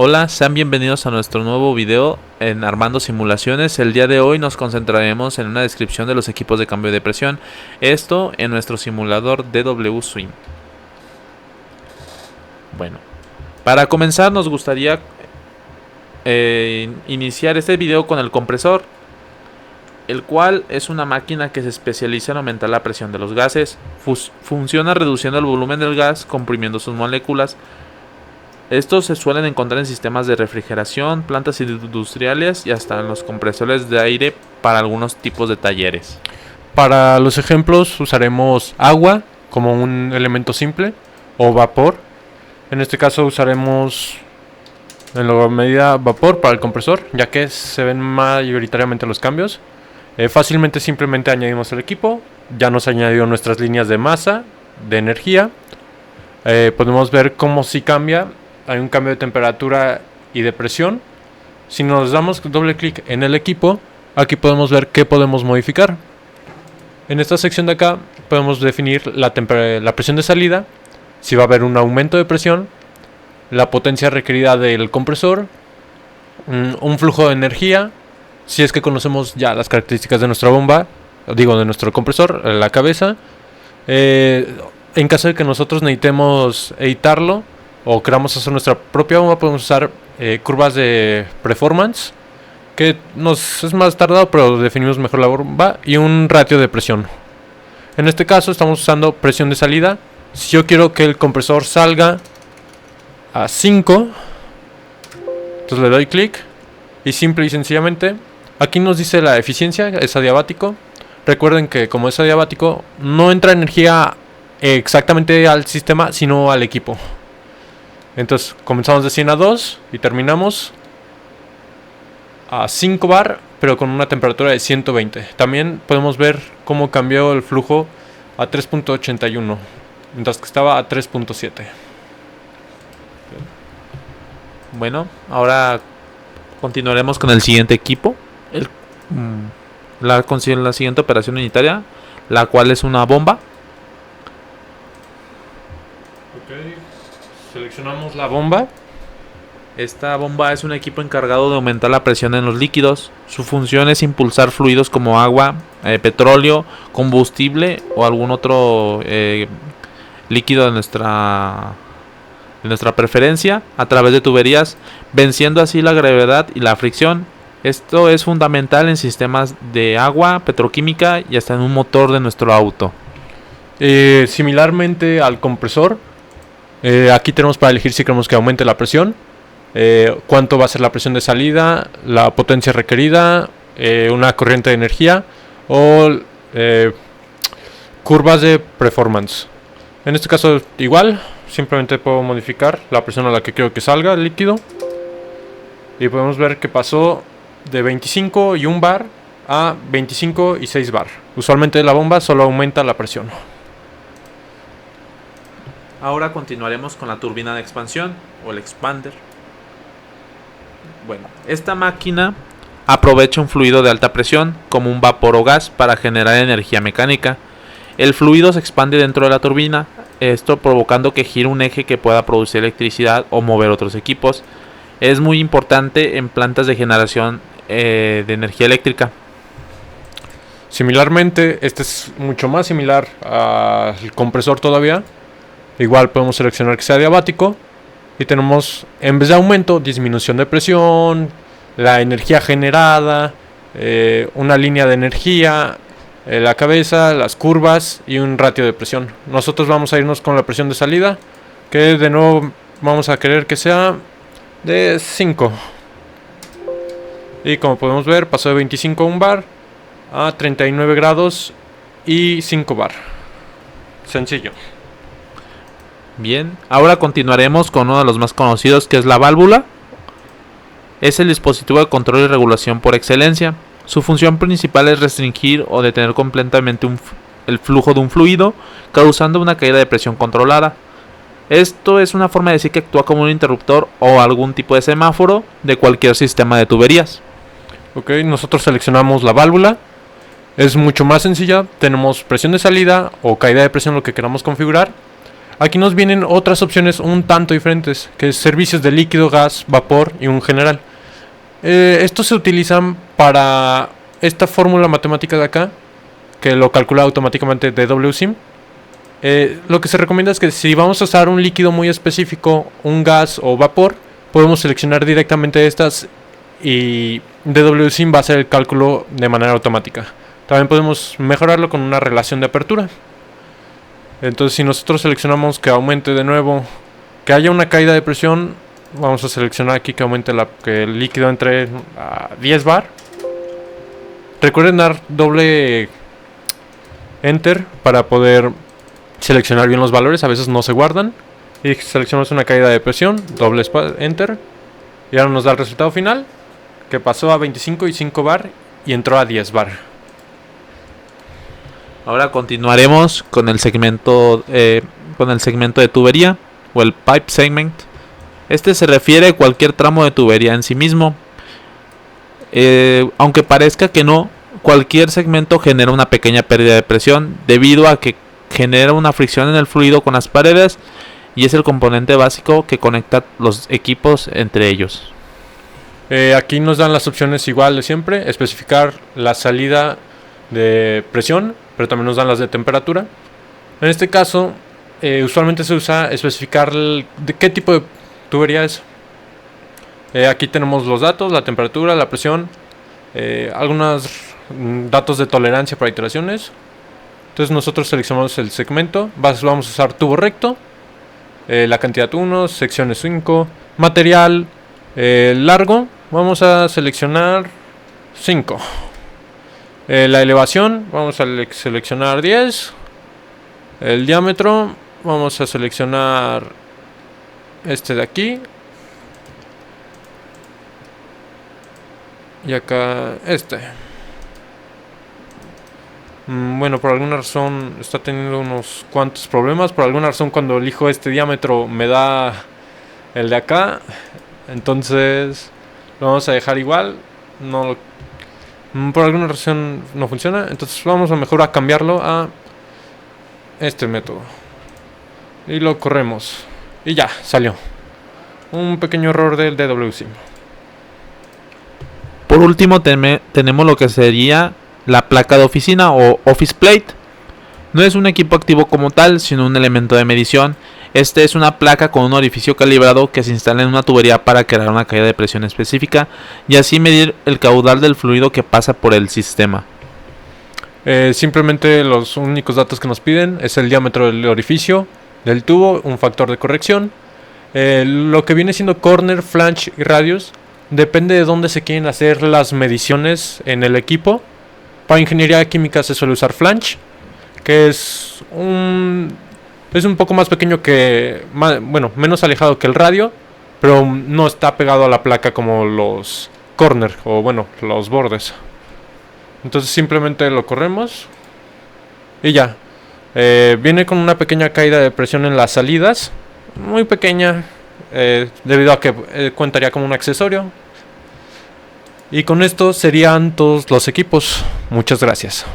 Hola, sean bienvenidos a nuestro nuevo video en Armando Simulaciones. El día de hoy nos concentraremos en una descripción de los equipos de cambio de presión. Esto en nuestro simulador DW Swim. Bueno, para comenzar nos gustaría iniciar este video con el compresor, el cual es una máquina que se especializa en aumentar la presión de los gases. Funciona reduciendo el volumen del gas, comprimiendo sus moléculas. Estos se suelen encontrar en sistemas de refrigeración, plantas industriales y hasta en los compresores de aire para algunos tipos de talleres. Para los ejemplos usaremos agua como un elemento simple o vapor. En este caso usaremos en la medida vapor para el compresor, ya que se ven mayoritariamente los cambios. Fácilmente simplemente añadimos el equipo, ya nos añadió nuestras líneas de masa, de energía. Podemos ver cómo sí cambia. Hay un cambio de temperatura y de presión. Si nos damos doble clic en el equipo, aquí podemos ver qué podemos modificar. En esta sección de acá podemos definir la presión de salida, si va a haber un aumento de presión, la potencia requerida del compresor, un flujo de energía, si es que conocemos ya las características de nuestra bomba, de nuestro compresor, la cabeza. En caso de que nosotros necesitemos editarlo o queramos hacer nuestra propia bomba, podemos usar curvas de performance, que nos es más tardado, pero definimos mejor la bomba, y un ratio de presión. En este caso estamos usando presión de salida. Si yo quiero que el compresor salga a 5, entonces le doy clic y simple y sencillamente aquí nos dice la eficiencia, es adiabático. Recuerden que como es adiabático, no entra energía exactamente al sistema, sino al equipo. Entonces comenzamos de 100 a 2 y terminamos a 5 bar, pero con una temperatura de 120. También podemos ver cómo cambió el flujo a 3.81, mientras que estaba a 3.7. Bueno, ahora continuaremos con el siguiente equipo. La siguiente operación unitaria, la cual es una bomba. Seleccionamos la bomba. Esta bomba es un equipo encargado de aumentar la presión en los líquidos. Su función es impulsar fluidos como agua, petróleo, combustible o algún otro líquido de nuestra preferencia a través de tuberías, venciendo así la gravedad y la fricción. Esto es fundamental en sistemas de agua, petroquímica y hasta en un motor de nuestro auto. Similarmente al compresor, aquí tenemos para elegir si queremos que aumente la presión, cuánto va a ser la presión de salida, la potencia requerida, una corriente de energía o curvas de performance. En este caso igual, simplemente puedo modificar la presión a la que quiero que salga el líquido y podemos ver que pasó de 25 y 1 bar a 25 y 6 bar. Usualmente la bomba solo aumenta la presión. Ahora continuaremos con la turbina de expansión o el expander. Bueno, esta máquina aprovecha un fluido de alta presión como un vapor o gas para generar energía mecánica. El fluido se expande dentro de la turbina, esto provocando que gire un eje que pueda producir electricidad o mover otros equipos. Es muy importante en plantas de generación de energía eléctrica. Similarmente, este es mucho más similar al compresor todavía. Igual podemos seleccionar que sea adiabático y tenemos, en vez de aumento, disminución de presión, la energía generada, una línea de energía, la cabeza, las curvas y un ratio de presión. Nosotros vamos a irnos con la presión de salida, que de nuevo vamos a querer que sea de 5. Y como podemos ver, pasó de 25 a 1 bar a 39 grados y 5 bar. Sencillo. Bien, ahora continuaremos con uno de los más conocidos, que es la válvula. Es el dispositivo de control y regulación por excelencia. Su función principal es restringir o detener completamente el flujo de un fluido, causando una caída de presión controlada. Esto es una forma de decir que actúa como un interruptor o algún tipo de semáforo de cualquier sistema de tuberías. Ok, nosotros seleccionamos la válvula. Es mucho más sencilla. Tenemos presión de salida o caída de presión, lo que queramos configurar. Aquí nos vienen otras opciones un tanto diferentes, que es servicios de líquido, gas, vapor y un general. Estos se utilizan para esta fórmula matemática de acá, que lo calcula automáticamente DWSIM. Lo que se recomienda es que si vamos a usar un líquido muy específico, un gas o vapor, podemos seleccionar directamente estas y DWSIM va a hacer el cálculo de manera automática. También podemos mejorarlo con una relación de apertura. Entonces, si nosotros seleccionamos que aumente de nuevo, que haya una caída de presión, vamos a seleccionar aquí que aumente que el líquido entre a 10 bar. Recuerden dar doble enter para poder seleccionar bien los valores, a veces no se guardan. Y seleccionamos una caída de presión, doble enter. Y ahora nos da el resultado final, que pasó a 25 y 5 bar y entró a 10 bar. Ahora continuaremos con el segmento de tubería o el pipe segment. Este se refiere a cualquier tramo de tubería en sí mismo. Aunque parezca que no, cualquier segmento genera una pequeña pérdida de presión debido a que genera una fricción en el fluido con las paredes y es el componente básico que conecta los equipos entre ellos. Aquí nos dan las opciones igual de siempre, especificar la salida de presión, pero también nos dan las de temperatura. En este caso, usualmente se usa especificar de qué tipo de tubería es. Aquí tenemos los datos, la temperatura, la presión, algunos datos de tolerancia para iteraciones. Entonces nosotros seleccionamos el segmento, vamos a usar tubo recto, la cantidad 1, secciones 5, material largo, vamos a seleccionar 5. La elevación, vamos a seleccionar 10. El diámetro, vamos a seleccionar este de aquí. Y acá este. Bueno, por alguna razón está teniendo unos cuantos problemas. Por alguna razón cuando elijo este diámetro me da el de acá. Entonces lo vamos a dejar igual. Por alguna razón no funciona. Entonces vamos a mejor a cambiarlo a este método. Y lo corremos. Y ya, salió. Un pequeño error del DWSIM. Por último tenemos lo que sería la placa de oficina o office plate. No es un equipo activo como tal, sino un elemento de medición. Este es una placa con un orificio calibrado que se instala en una tubería para crear una caída de presión específica y así medir el caudal del fluido que pasa por el sistema. Simplemente los únicos datos que nos piden es el diámetro del orificio del tubo, un factor de corrección. Lo que viene siendo corner, flange y radius depende de dónde se quieren hacer las mediciones en el equipo. Para ingeniería química se suele usar flange, que es un poco más pequeño menos alejado que el radio, pero no está pegado a la placa como los corner o los bordes. Entonces simplemente lo corremos y ya. Viene con una pequeña caída de presión en las salidas, muy pequeña, debido a que contaría como un accesorio. Y con esto serían todos los equipos. Muchas gracias.